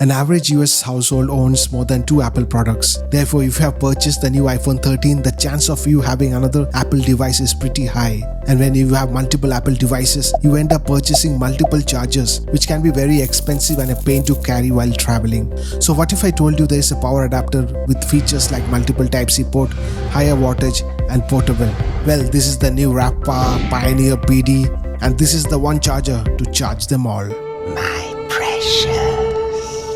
An average US household owns more than 2 Apple products. Therefore, if you have purchased the new iPhone 13, the chance of you having another Apple device is pretty high. And when you have multiple Apple devices, you end up purchasing multiple chargers, which can be very expensive and a pain to carry while traveling. So what if I told you there is a power adapter with features like multiple Type-C port, higher wattage and portable? Well, this is the new RAV Power Pioneer PD, and this is the one charger to charge them all. My precious.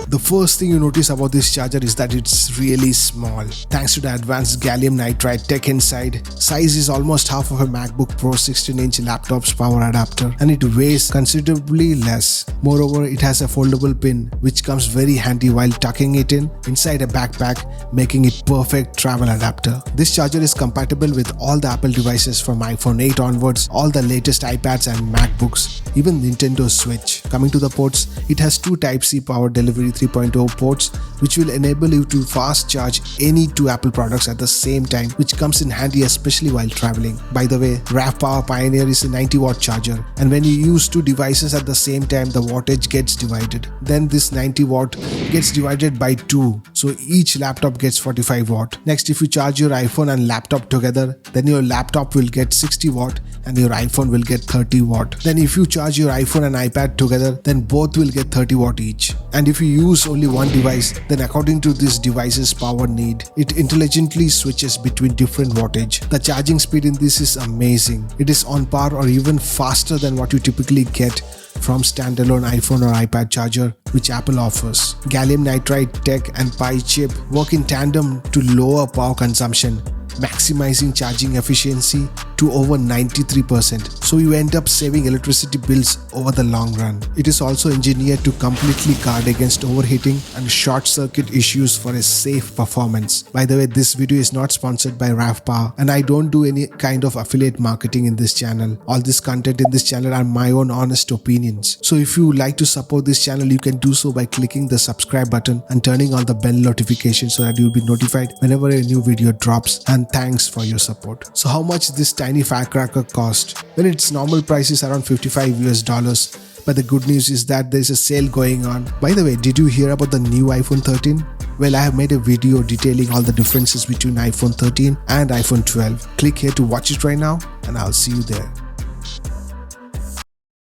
The first thing you notice about this charger is that it's really small. Thanks to the advanced gallium nitride tech inside, size is almost half of a MacBook Pro 16-inch laptop's power adapter, and it weighs considerably less. Moreover, it has a foldable pin which comes very handy while tucking it inside a backpack, making it perfect travel adapter. This charger is compatible with all the Apple devices from iPhone 8 onwards, all the latest iPads and MacBooks, even Nintendo Switch. Coming to the ports, it has 2 Type-C power delivery 3.0 ports, which will enable you to fast charge any 2 Apple products at the same time, which comes in handy especially while traveling. By the way, RAV Power Pioneer is a 90-watt charger, and when you use 2 devices at the same time, the wattage gets divided. Then this 90 watt gets divided by 2, so each laptop gets 45 watt. Next, if you charge your iPhone and laptop together, then your laptop will get 60 watt and your iPhone will get 30 watt. Then if you charge your iPhone and iPad together, then both will get 30 watt each. And if you use only one device, then according to this device's power need, it intelligently switches between different wattage. The charging speed in this is amazing. It is on par or even faster than what you typically get from standalone iPhone or iPad charger which Apple offers. Gallium nitride tech and Pi chip work in tandem to lower power consumption, maximizing charging efficiency to over 93%, so you end up saving electricity bills over the long run. It is also engineered to completely guard against overheating and short circuit issues for a safe performance. By the way, this video is not sponsored by RAV Power, and I don't do any kind of affiliate marketing in this channel. All this content in this channel are my own honest opinions. So if you like to support this channel, you can do so by clicking the subscribe button and turning on the bell notification so that you'll be notified whenever a new video drops. And thanks for your support. So how much this tiny firecracker cost? Well, its normal price is around $55 US, but the good news is that there is a sale going on. By the way, did you hear about the new iPhone 13? Well, I have made a video detailing all the differences between iPhone 13 and iPhone 12. Click here to watch it right now, and I'll see you there.